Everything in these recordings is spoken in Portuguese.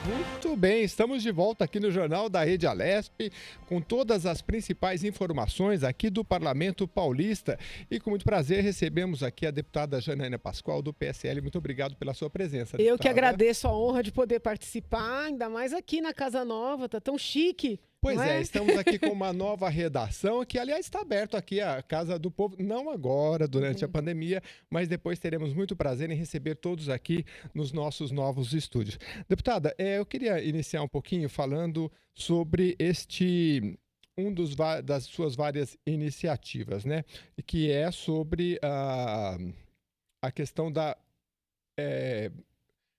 Muito bem, estamos de volta aqui no Jornal da Rede Alesp, com todas as principais informações aqui do Parlamento Paulista. E com muito prazer recebemos aqui a deputada Janaína Pascoal, do PSL. Muito obrigado pela sua presença, deputada. Eu que agradeço a honra de poder participar, ainda mais aqui na Casa Nova, tá tão chique. Pois não é, estamos aqui com uma nova redação, que aliás está aberto aqui a Casa do Povo, não agora, durante a pandemia, mas depois teremos muito prazer em receber todos aqui nos nossos novos estúdios. Deputada, eu queria iniciar um pouquinho falando sobre das suas várias iniciativas, né? Que é sobre a questão da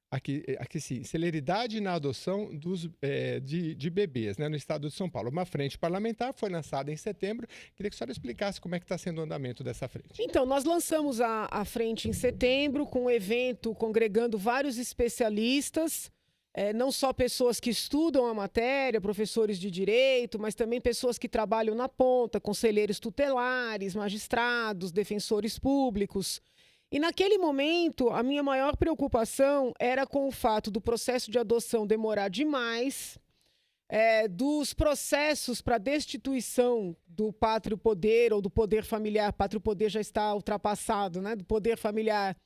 aqui sim, celeridade na adoção de bebês, né, no estado de São Paulo. Uma frente parlamentar foi lançada em setembro. Queria que a senhora explicasse como é que está sendo o andamento dessa frente. Então, nós lançamos a frente em setembro, com um evento congregando vários especialistas, não só pessoas que estudam a matéria, professores de direito, mas também pessoas que trabalham na ponta, conselheiros tutelares, magistrados, defensores públicos. E naquele momento, a minha maior preocupação era com o fato do processo de adoção demorar demais, dos processos para destituição do pátrio poder ou do poder familiar. Pátrio poder já está ultrapassado, né? Do poder familiar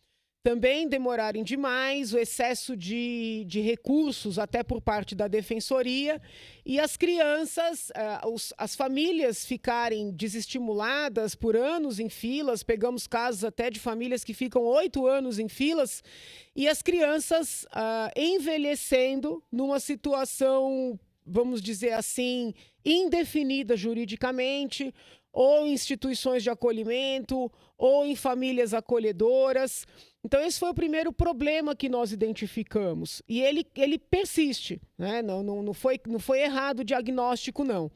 também demorarem demais, o excesso de recursos até por parte da defensoria, e as crianças, as famílias ficarem desestimuladas por anos em filas. Pegamos casos até de famílias que ficam 8 anos em filas, e as crianças envelhecendo numa situação, vamos dizer assim, indefinida juridicamente, ou em instituições de acolhimento, ou em famílias acolhedoras. Então, esse foi o primeiro problema que nós identificamos. E ele persiste, né? Não foi errado o diagnóstico, não.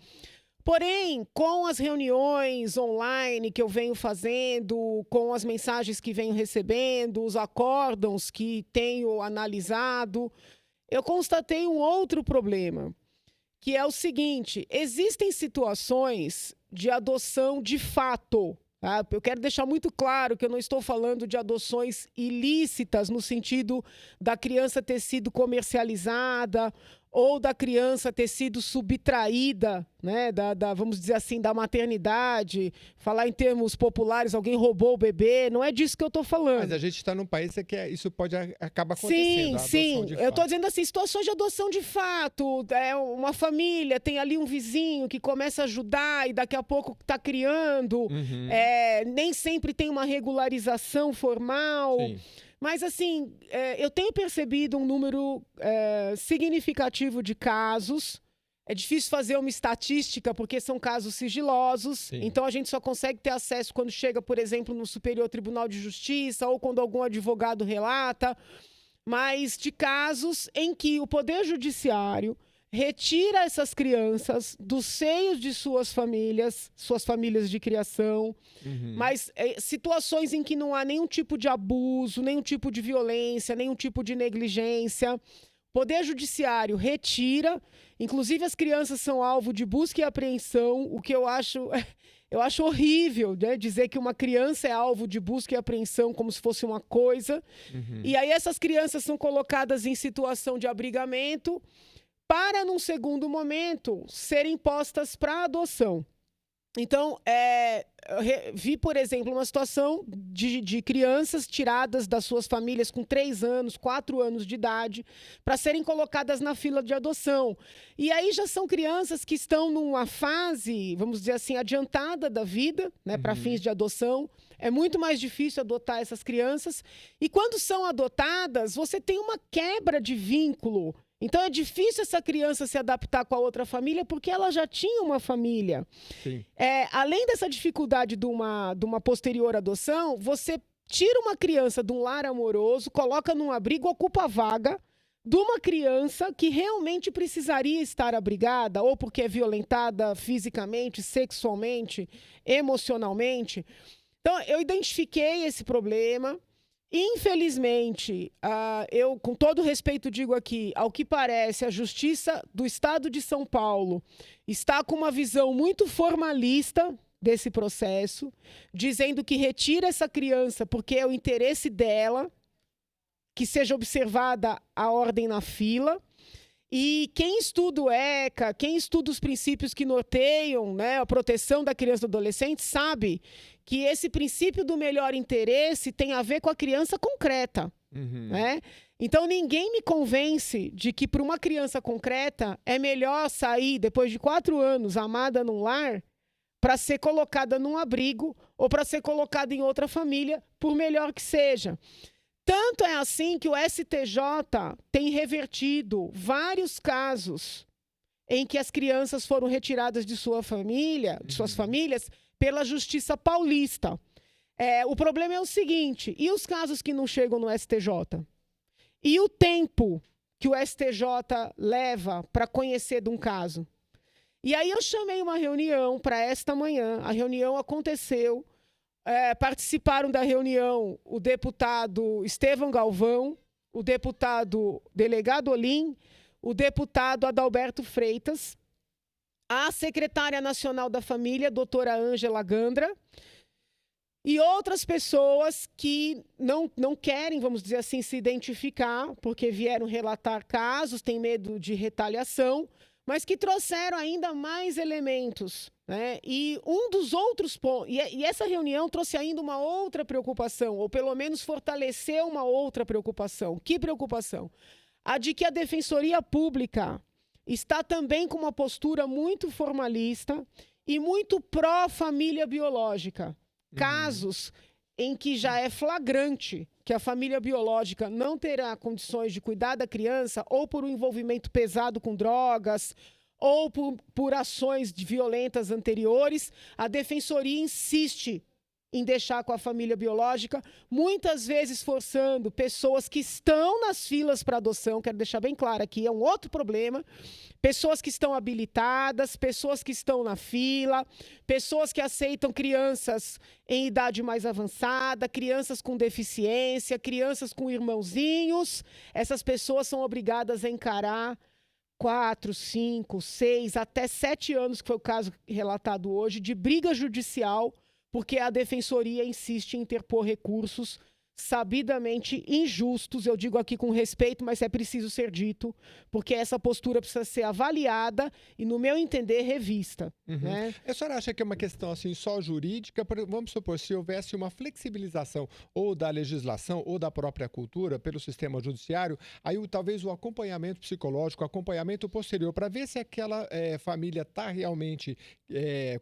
Porém, com as reuniões online que eu venho fazendo, com as mensagens que venho recebendo, os acórdãos que tenho analisado, eu constatei um outro problema, que é o seguinte: existem situações de adoção de fato. Eu quero deixar muito claro que eu não estou falando de adoções ilícitas no sentido da criança ter sido comercializada ou da criança ter sido subtraída, né, vamos dizer assim, da maternidade. Falar em termos populares, alguém roubou o bebê, não é disso que eu estou falando. Mas a gente está num país que isso pode acabar acontecendo. Sim. Eu estou dizendo assim, situações de adoção de fato. Uma família tem ali um vizinho que começa a ajudar e daqui a pouco está criando. Nem sempre tem uma regularização formal. Sim. Mas, assim, eu tenho percebido um número significativo de casos. É difícil fazer uma estatística porque são casos sigilosos. Sim. Então, a gente só consegue ter acesso quando chega, por exemplo, no Superior Tribunal de Justiça ou quando algum advogado relata. Mas de casos em que o Poder Judiciário retira essas crianças dos seios de suas famílias de criação, mas situações em que não há nenhum tipo de abuso, nenhum tipo de violência, nenhum tipo de negligência. O Poder Judiciário retira, inclusive as crianças são alvo de busca e apreensão, o que eu acho horrível, né? Dizer que uma criança é alvo de busca e apreensão como se fosse uma coisa. E aí essas crianças são colocadas em situação de abrigamento, para, num segundo momento, serem postas para adoção. Então, vi, por exemplo, uma situação de crianças tiradas das suas famílias com 3 anos, 4 anos de idade, para serem colocadas na fila de adoção. E aí já são crianças que estão numa fase, vamos dizer assim, adiantada da vida, né, para fins de adoção. É muito mais difícil adotar essas crianças. E quando são adotadas, você tem uma quebra de vínculo. Então, é difícil essa criança se adaptar com a outra família porque ela já tinha uma família. Sim. Além dessa dificuldade de uma posterior adoção, você tira uma criança de um lar amoroso, coloca num abrigo, ocupa a vaga de uma criança que realmente precisaria estar abrigada, ou porque é violentada fisicamente, sexualmente, emocionalmente. Então, eu identifiquei esse problema. Infelizmente, eu, com todo respeito, digo aqui, ao que parece, a Justiça do Estado de São Paulo está com uma visão muito formalista desse processo, dizendo que retira essa criança porque é o interesse dela que seja observada a ordem na fila. E quem estuda o ECA, quem estuda os princípios que norteiam, né, a proteção da criança e do adolescente, sabe que esse princípio do melhor interesse tem a ver com a criança concreta. Né? Então, ninguém me convence de que para uma criança concreta é melhor sair, depois de 4 anos, amada num lar, para ser colocada num abrigo ou para ser colocada em outra família, por melhor que seja. Tanto é assim que o STJ tem revertido vários casos em que as crianças foram retiradas de sua família, de suas famílias, pela Justiça Paulista. O problema é o seguinte, e os casos que não chegam no STJ? E o tempo que o STJ leva para conhecer de um caso? E aí eu chamei uma reunião para esta manhã, a reunião aconteceu, participaram da reunião o deputado Estevão Galvão, o deputado delegado Olim, o deputado Adalberto Freitas, a secretária nacional da família, doutora Ângela Gandra, e outras pessoas que não querem, vamos dizer assim, se identificar, porque vieram relatar casos, têm medo de retaliação, mas que trouxeram ainda mais elementos, né? E um dos outros pontos, e essa reunião trouxe ainda uma outra preocupação, ou pelo menos fortaleceu uma outra preocupação. Que preocupação? A de que a Defensoria Pública está também com uma postura muito formalista e muito pró-família biológica. Casos em que já é flagrante que a família biológica não terá condições de cuidar da criança, ou por um envolvimento pesado com drogas, ou por ações violentas anteriores, a Defensoria insiste em deixar com a família biológica, muitas vezes forçando pessoas que estão nas filas para adoção, quero deixar bem claro aqui, é um outro problema, pessoas que estão habilitadas, pessoas que estão na fila, pessoas que aceitam crianças em idade mais avançada, crianças com deficiência, crianças com irmãozinhos, essas pessoas são obrigadas a encarar 4, 5, 6, até 7 anos, que foi o caso relatado hoje, de briga judicial, porque a Defensoria insiste em interpor recursos sabidamente injustos, eu digo aqui com respeito, mas é preciso ser dito, porque essa postura precisa ser avaliada e, no meu entender, revista. Né? A senhora acha que é uma questão assim só jurídica? Vamos supor, se houvesse uma flexibilização ou da legislação ou da própria cultura pelo sistema judiciário, aí talvez o acompanhamento psicológico, o acompanhamento posterior, para ver se aquela família está realmente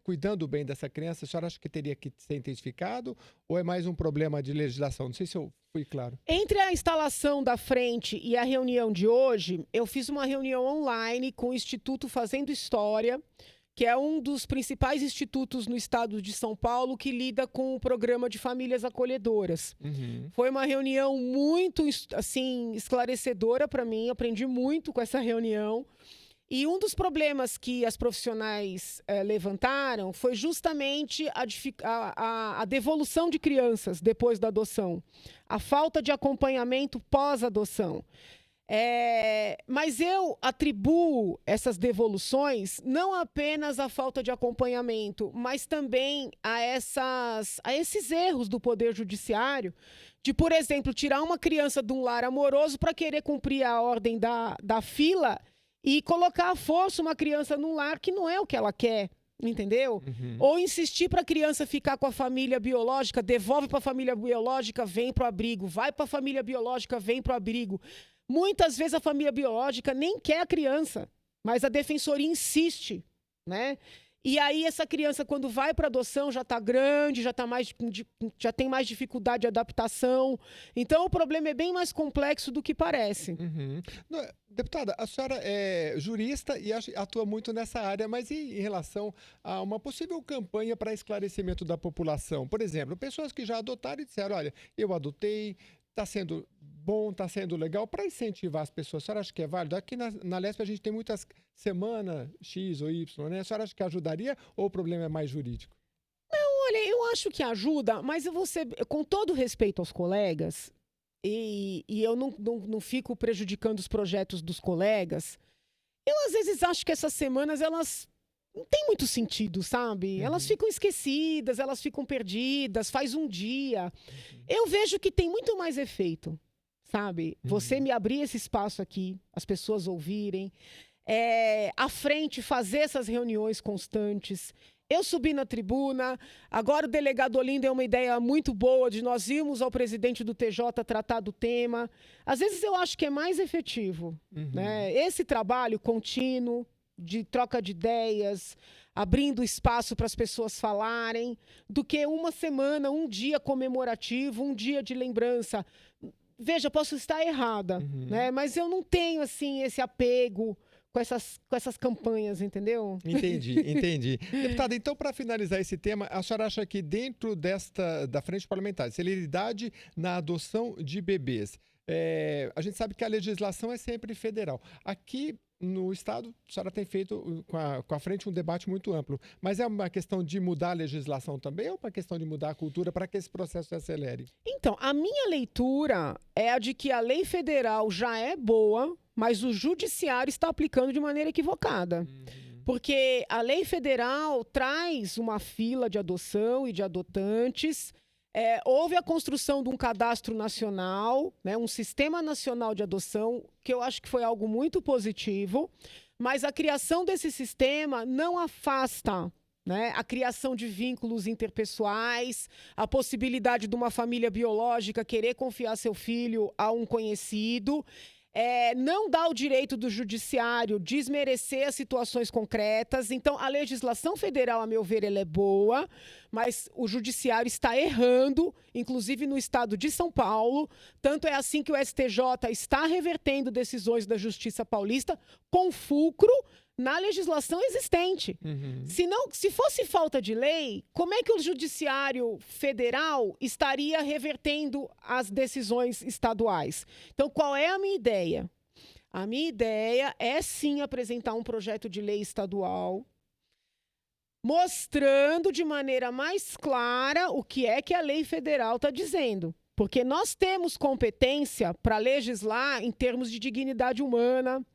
cuidando bem dessa criança, a senhora acha que teria que ser intensificado ou é mais um problema de legislação? Não sei se eu fui claro. Entre a instalação da frente e a reunião de hoje, eu fiz uma reunião online com o Instituto Fazendo História, que é um dos principais institutos no estado de São Paulo que lida com o programa de famílias acolhedoras. Foi uma reunião muito assim, esclarecedora para mim, aprendi muito com essa reunião. E um dos problemas que as profissionais levantaram foi justamente a devolução de crianças depois da adoção, a falta de acompanhamento pós-adoção. Mas eu atribuo essas devoluções não apenas à falta de acompanhamento, mas também a esses erros do Poder Judiciário de, por exemplo, tirar uma criança de um lar amoroso para querer cumprir a ordem da fila e colocar à força uma criança num lar que não é o que ela quer, entendeu? Ou insistir para a criança ficar com a família biológica, devolve para a família biológica, vem para o abrigo, vai para a família biológica, vem para o abrigo. Muitas vezes a família biológica nem quer a criança, mas a Defensoria insiste, né? E aí essa criança, quando vai para adoção, já está grande, já tem mais dificuldade de adaptação. Então, o problema é bem mais complexo do que parece. Deputada, a senhora é jurista e atua muito nessa área, mas em relação a uma possível campanha para esclarecimento da população? Por exemplo, pessoas que já adotaram e disseram, olha, eu adotei, está sendo bom, está sendo legal, para incentivar as pessoas. A senhora acha que é válido? Aqui na Lesp a gente tem muitas semanas X ou Y, né? A senhora acha que ajudaria ou o problema é mais jurídico? Não, olha, eu acho que ajuda, mas eu vou ser, com todo respeito aos colegas, e eu não fico prejudicando os projetos dos colegas, eu às vezes acho que essas semanas, elas não tem muito sentido, sabe? Elas ficam esquecidas, elas ficam perdidas, faz um dia. Eu vejo que tem muito mais efeito sabe? Você me abrir esse espaço aqui, as pessoas ouvirem, à frente fazer essas reuniões constantes. Eu subi na tribuna, agora o delegado Olinda é uma ideia muito boa de nós irmos ao presidente do TJ tratar do tema. Às vezes eu acho que é mais efetivo, né? Esse trabalho contínuo de troca de ideias, abrindo espaço para as pessoas falarem, do que uma semana, um dia comemorativo, um dia de lembrança. Veja, posso estar errada, né? Mas eu não tenho assim esse apego com essas campanhas, entendeu? Entendi. Deputada, então, para finalizar esse tema, a senhora acha que dentro da frente parlamentar, celeridade na adoção de bebês, a gente sabe que a legislação é sempre federal. Aqui no Estado, a senhora tem feito com a frente um debate muito amplo, mas é uma questão de mudar a legislação também ou uma questão de mudar a cultura para que esse processo se acelere? Então, a minha leitura é a de que a lei federal já é boa, mas o judiciário está aplicando de maneira equivocada. Porque a lei federal traz uma fila de adoção e de adotantes. Houve a construção de um cadastro nacional, né, um sistema nacional de adoção, que eu acho que foi algo muito positivo, mas a criação desse sistema não afasta, né, a criação de vínculos interpessoais, a possibilidade de uma família biológica querer confiar seu filho a um conhecido. Não dá o direito do judiciário desmerecer as situações concretas. Então, a legislação federal, a meu ver, ela é boa, mas o judiciário está errando, inclusive no estado de São Paulo. Tanto é assim que o STJ está revertendo decisões da Justiça Paulista com fulcro na legislação existente. Se fosse falta de lei, como é que o judiciário federal estaria revertendo as decisões estaduais? Então, qual é a minha ideia? A minha ideia é, sim, apresentar um projeto de lei estadual, mostrando de maneira mais clara o que é que a lei federal está dizendo. Porque nós temos competência para legislar em termos de dignidade humana,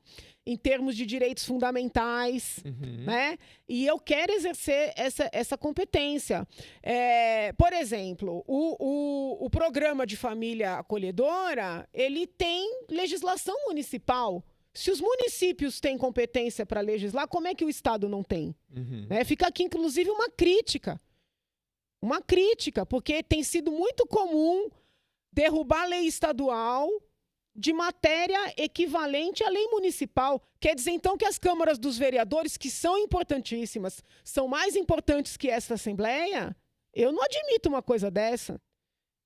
em termos de direitos fundamentais, né? E eu quero exercer essa competência. Por exemplo, o programa de família acolhedora, ele tem legislação municipal. Se os municípios têm competência para legislar, como é que o Estado não tem? Fica aqui, inclusive, uma crítica. Uma crítica, porque tem sido muito comum derrubar a lei estadual de matéria equivalente à lei municipal. Quer dizer, então, que as câmaras dos vereadores, que são importantíssimas, são mais importantes que essa Assembleia? Eu não admito uma coisa dessa.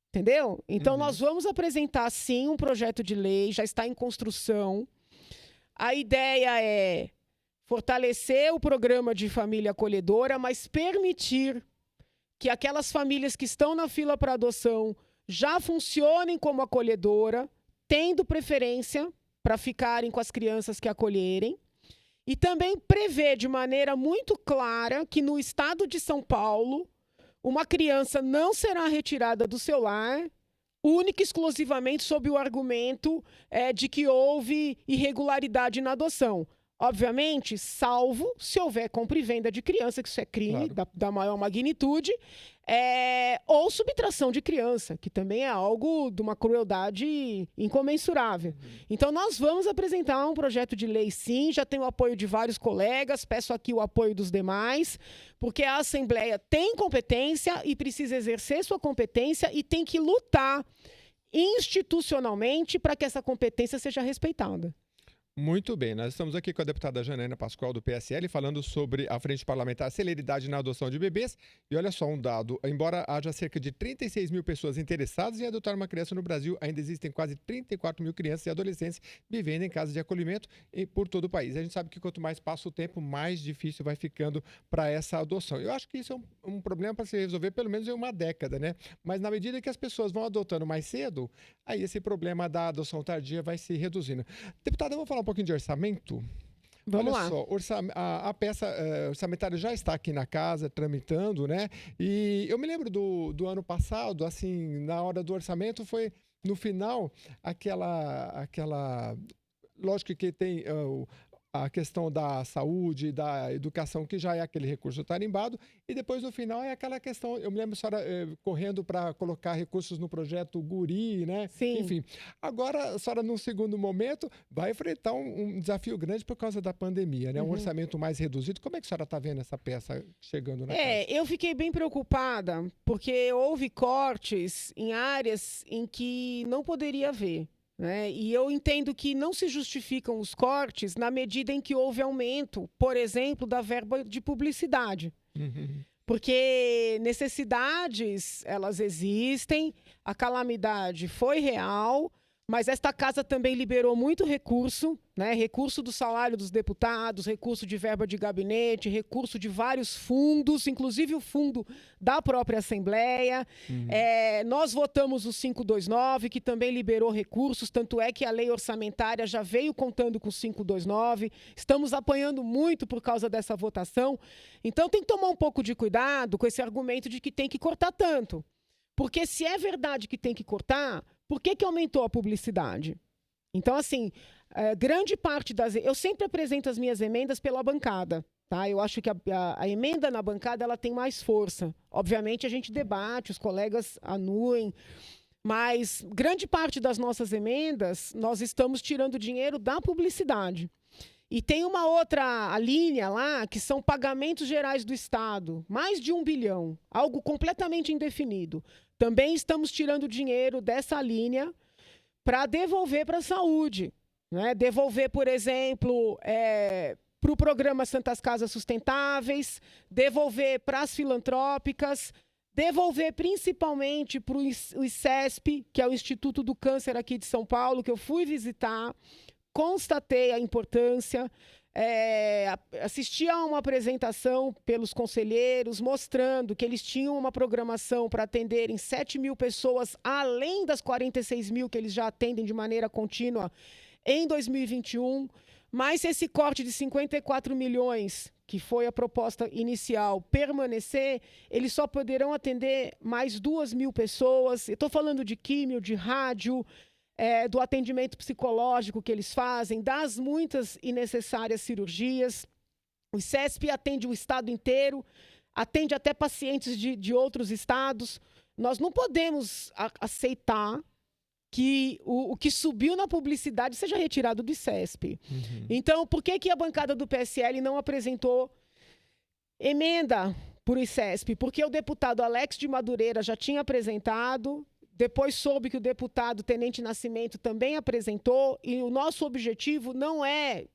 Entendeu? Então, nós vamos apresentar, sim, um projeto de lei, já está em construção. A ideia é fortalecer o programa de família acolhedora, mas permitir que aquelas famílias que estão na fila para adoção já funcionem como acolhedora, tendo preferência para ficarem com as crianças que acolherem, e também prevê de maneira muito clara que no estado de São Paulo, uma criança não será retirada do seu lar, única e exclusivamente sob o argumento de que houve irregularidade na adoção. Obviamente, salvo se houver compra e venda de criança, que isso é crime, claro, da maior magnitude, ou subtração de criança, que também é algo de uma crueldade incomensurável. Então, nós vamos apresentar um projeto de lei, sim, já tem o apoio de vários colegas, peço aqui o apoio dos demais, porque a Assembleia tem competência e precisa exercer sua competência e tem que lutar institucionalmente para que essa competência seja respeitada. Muito bem, nós estamos aqui com a deputada Janaína Pascoal do PSL falando sobre a frente parlamentar celeridade na adoção de bebês. E olha só um dado, embora haja cerca de 36 mil pessoas interessadas em adotar uma criança no Brasil, ainda existem quase 34 mil crianças e adolescentes vivendo em casas de acolhimento por todo o país. A gente sabe que quanto mais passa o tempo, mais difícil vai ficando para essa adoção. Eu acho que isso é um problema para se resolver pelo menos em uma década, né? Mas na medida que as pessoas vão adotando mais cedo, aí esse problema da adoção tardia vai se reduzindo. Deputada, vamos falar um pouquinho de orçamento? Vamos lá. Olha só, a peça orçamentária já está aqui na casa, tramitando, né? E eu me lembro do ano passado, assim, na hora do orçamento, foi no final aquela lógico que tem a questão da saúde, da educação, que já é aquele recurso tarimbado, e depois no final é aquela questão, eu me lembro a senhora correndo para colocar recursos no projeto Guri, né? Sim. Enfim, agora a senhora num segundo momento vai enfrentar um desafio grande por causa da pandemia, né? Um orçamento mais reduzido. Como é que a senhora está vendo essa peça chegando na casa? Eu fiquei bem preocupada, porque houve cortes em áreas em que não poderia haver. Né? E eu entendo que não se justificam os cortes na medida em que houve aumento, por exemplo, da verba de publicidade. Porque necessidades, elas existem, a calamidade foi real, mas esta casa também liberou muito recurso, né? Recurso do salário dos deputados, recurso de verba de gabinete, recurso de vários fundos, inclusive o fundo da própria Assembleia. Nós votamos o 529, que também liberou recursos, tanto é que a lei orçamentária já veio contando com o 529. Estamos apanhando muito por causa dessa votação. Então tem que tomar um pouco de cuidado com esse argumento de que tem que cortar tanto. Porque se é verdade que tem que cortar, por que aumentou a publicidade? Então, assim, grande parte das... Eu sempre apresento as minhas emendas pela bancada, tá? Eu acho que a emenda na bancada, ela tem mais força. Obviamente, a gente debate, os colegas anuem, mas grande parte das nossas emendas, nós estamos tirando dinheiro da publicidade. E tem uma outra linha lá, que são pagamentos gerais do Estado, mais de 1 bilhão, algo completamente indefinido. Também estamos tirando dinheiro dessa linha para devolver para a saúde. Né? Devolver, por exemplo, para o programa Santas Casas Sustentáveis, devolver para as filantrópicas, devolver principalmente para o ICESP, que é o Instituto do Câncer aqui de São Paulo, que eu fui visitar, constatei a importância, assisti a uma apresentação pelos conselheiros mostrando que eles tinham uma programação para atenderem 7 mil pessoas, além das 46 mil que eles já atendem de maneira contínua em 2021. Mas se esse corte de 54 milhões, que foi a proposta inicial, permanecer, eles só poderão atender mais 2 mil pessoas. Eu estou falando de químio, de rádio, do atendimento psicológico que eles fazem, das muitas e necessárias cirurgias. O ICESP atende o estado inteiro, atende até pacientes de outros estados. Nós não podemos aceitar que o que subiu na publicidade seja retirado do ICESP. Então, por que a bancada do PSL não apresentou emenda por ICESP? Porque o deputado Alex de Madureira já tinha apresentado. Depois soube que o deputado Tenente Nascimento também apresentou, e o nosso objetivo não é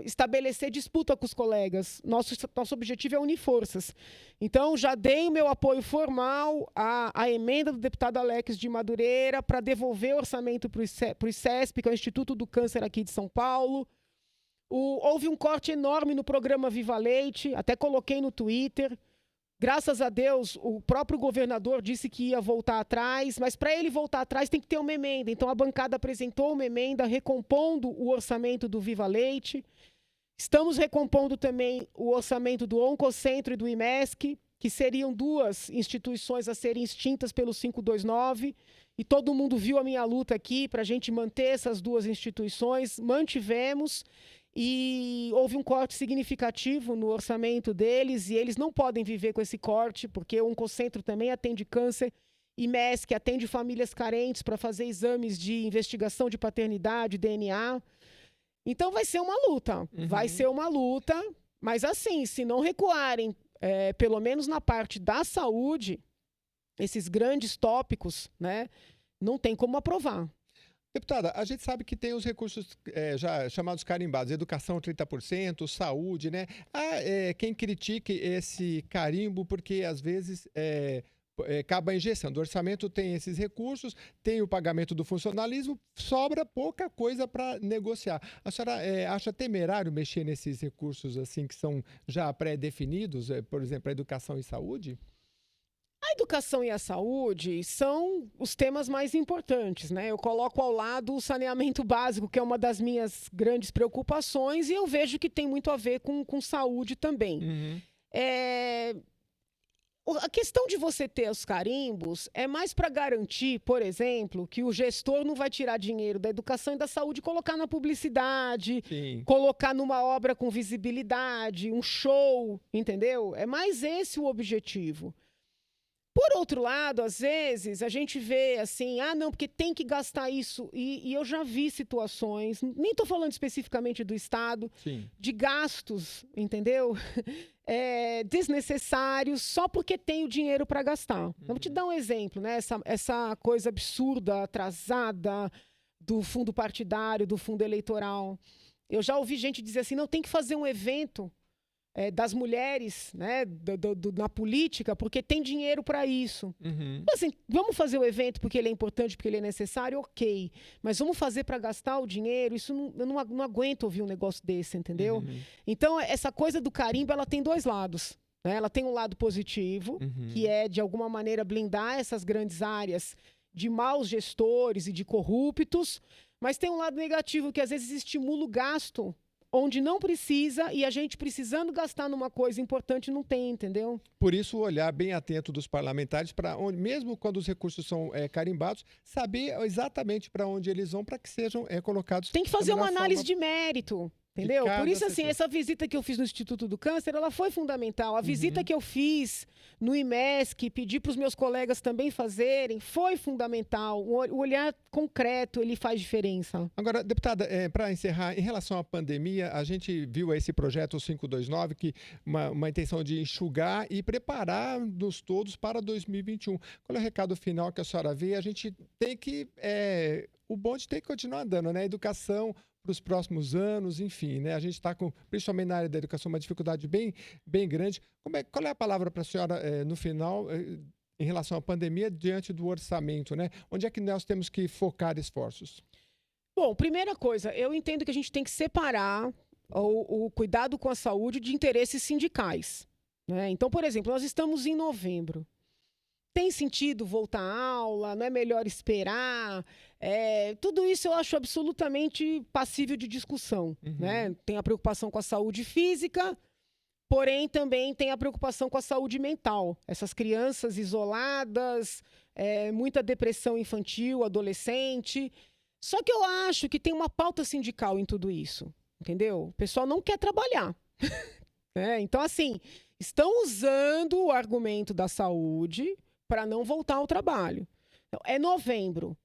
estabelecer disputa com os colegas. Nosso objetivo é unir forças. Então, já dei o meu apoio formal à emenda do deputado Alex de Madureira para devolver o orçamento para o ICESP, que é o Instituto do Câncer aqui de São Paulo. Houve um corte enorme no programa Viva Leite, até coloquei no Twitter. Graças a Deus, o próprio governador disse que ia voltar atrás, mas para ele voltar atrás tem que ter uma emenda. Então, a bancada apresentou uma emenda recompondo o orçamento do Viva Leite. Estamos recompondo também o orçamento do Oncocentro e do IMESC, que seriam duas instituições a serem extintas pelo 529. E todo mundo viu a minha luta aqui para a gente manter essas duas instituições. Mantivemos. E houve um corte significativo no orçamento deles, e eles não podem viver com esse corte, porque o Oncocentro também atende câncer, e MESC atende famílias carentes para fazer exames de investigação de paternidade, DNA. Então vai ser uma luta, vai ser uma luta, mas assim, se não recuarem, pelo menos na parte da saúde, esses grandes tópicos, né, não tem como aprovar. Deputada, a gente sabe que tem os recursos já chamados carimbados, educação 30%, saúde, né? Quem critique esse carimbo porque às vezes acaba a injeção do orçamento, tem esses recursos, tem o pagamento do funcionalismo, sobra pouca coisa para negociar. A senhora acha temerário mexer nesses recursos assim que são já pré-definidos, por exemplo, a educação e saúde? A educação e a saúde são os temas mais importantes, né? Eu coloco ao lado o saneamento básico, que é uma das minhas grandes preocupações, e eu vejo que tem muito a ver com saúde também. A questão de você ter os carimbos é mais para garantir, por exemplo, que o gestor não vai tirar dinheiro da educação e da saúde e colocar na publicidade, Sim. colocar numa obra com visibilidade, um show, entendeu? É mais esse o objetivo. Por outro lado, às vezes, a gente vê assim, não, porque tem que gastar isso. E eu já vi situações, nem estou falando especificamente do Estado, Sim. de gastos, entendeu? Desnecessários, só porque tem o dinheiro para gastar. Vou te dar um exemplo, né? Essa coisa absurda, atrasada do fundo partidário, do fundo eleitoral. Eu já ouvi gente dizer assim, não, tem que fazer um evento das mulheres, né, na política, porque tem dinheiro para isso. Assim, vamos fazer o evento porque ele é importante, porque ele é necessário, ok. Mas vamos fazer para gastar o dinheiro? Isso eu não aguento ouvir um negócio desse, entendeu? Então, essa coisa do carimbo, ela tem dois lados. Né? Ela tem um lado positivo, que é, de alguma maneira, blindar essas grandes áreas de maus gestores e de corruptos, mas tem um lado negativo, que às vezes estimula o gasto onde não precisa, e a gente precisando gastar numa coisa importante não tem, entendeu? Por isso, o olhar bem atento dos parlamentares para onde, mesmo quando os recursos são carimbados, saber exatamente para onde eles vão para que sejam colocados. Tem que fazer uma análise de mérito. Entendeu? Por isso, assim, essa visita que eu fiz no Instituto do Câncer, ela foi fundamental. A visita que eu fiz no IMESC, pedi para os meus colegas também fazerem, foi fundamental. O olhar concreto, ele faz diferença. Agora, deputada, para encerrar, em relação à pandemia, a gente viu esse projeto 529, que uma intenção de enxugar e preparar-nos todos para 2021. Qual é o recado final que a senhora vê? A gente tem que... o bonde tem que continuar andando, né? A educação para os próximos anos, enfim, né? A gente está com, principalmente na área da educação, uma dificuldade bem grande. Qual é a palavra para a senhora no final, em relação à pandemia, diante do orçamento, né? Onde é que nós temos que focar esforços? Bom, primeira coisa, eu entendo que a gente tem que separar o cuidado com a saúde de interesses sindicais, né? Então, por exemplo, nós estamos em novembro. Tem sentido voltar à aula? Não é melhor esperar? Tudo isso eu acho absolutamente passível de discussão. Né? Tem a preocupação com a saúde física, porém também tem a preocupação com a saúde mental. Essas crianças isoladas, muita depressão infantil, adolescente. Só que eu acho que tem uma pauta sindical em tudo isso. Entendeu? O pessoal não quer trabalhar. Então, assim, estão usando o argumento da saúde para não voltar ao trabalho. Então, é novembro.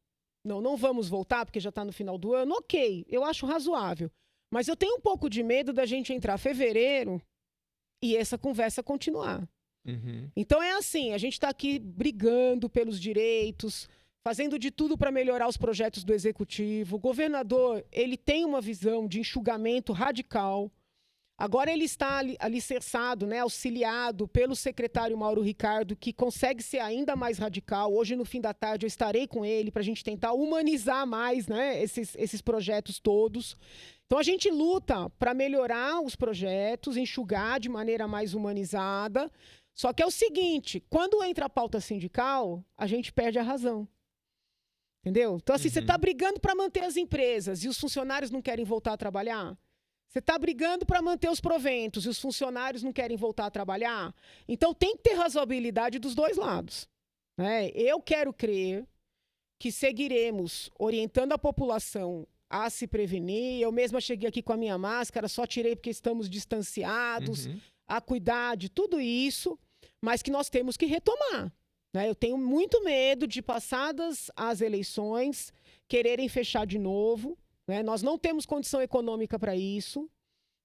Não vamos voltar porque já está no final do ano. Ok, eu acho razoável. Mas eu tenho um pouco de medo da gente entrar em fevereiro e essa conversa continuar. Então é assim, a gente está aqui brigando pelos direitos, fazendo de tudo para melhorar os projetos do Executivo. O governador, ele tem uma visão de enxugamento radical. Agora ele está alicerçado, né, auxiliado pelo secretário Mauro Ricardo, que consegue ser ainda mais radical. Hoje, no fim da tarde, eu estarei com ele para a gente tentar humanizar mais, né, esses projetos todos. Então, a gente luta para melhorar os projetos, enxugar de maneira mais humanizada. Só que é o seguinte, quando entra a pauta sindical, a gente perde a razão. Entendeu? Então, assim, você está brigando para manter as empresas e os funcionários não querem voltar a trabalhar? Você está brigando para manter os proventos e os funcionários não querem voltar a trabalhar? Então, tem que ter razoabilidade dos dois lados. Né? Eu quero crer que seguiremos orientando a população a se prevenir. Eu mesma cheguei aqui com a minha máscara, só tirei porque estamos distanciados, a cuidar de tudo isso, mas que nós temos que retomar. Né? Eu tenho muito medo de, passadas as eleições, quererem fechar de novo. Nós não temos condição econômica para isso,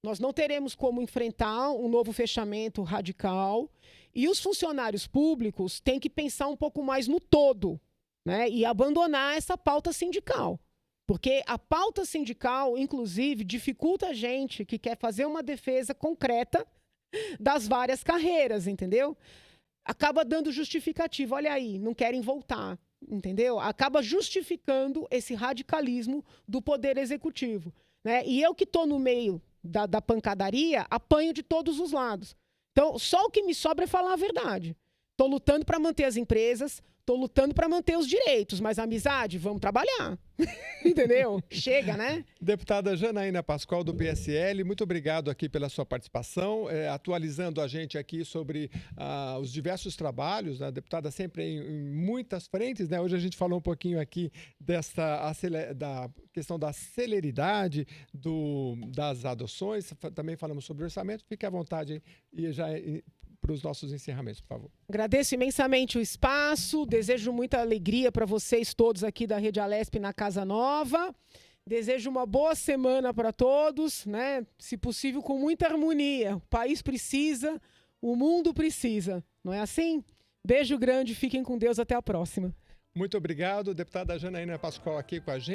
nós não teremos como enfrentar um novo fechamento radical, e os funcionários públicos têm que pensar um pouco mais no todo, né? E abandonar essa pauta sindical. Porque a pauta sindical, inclusive, dificulta a gente que quer fazer uma defesa concreta das várias carreiras, entendeu? Acaba dando justificativa, olha aí, não querem voltar. Entendeu? Acaba justificando esse radicalismo do poder executivo. Né? E eu que estou no meio da pancadaria, apanho de todos os lados. Então, só o que me sobra é falar a verdade. Estou lutando para manter as empresas, tô lutando para manter os direitos, mas a amizade, vamos trabalhar. Entendeu? Chega, né? Deputada Janaína Pascoal, do PSL, muito obrigado aqui pela sua participação, atualizando a gente aqui sobre os diversos trabalhos, né? A deputada sempre em muitas frentes, né? Hoje a gente falou um pouquinho aqui da questão da celeridade das adoções, também falamos sobre orçamento. Fique à vontade e já para os nossos encerramentos, por favor. Agradeço imensamente o espaço, desejo muita alegria para vocês todos aqui da Rede Alesp na Casa Nova. Desejo uma boa semana para todos, né? Se possível, com muita harmonia. O país precisa, o mundo precisa, não é assim? Beijo grande, fiquem com Deus, até a próxima. Muito obrigado, deputada Janaína Pascoal aqui com a gente.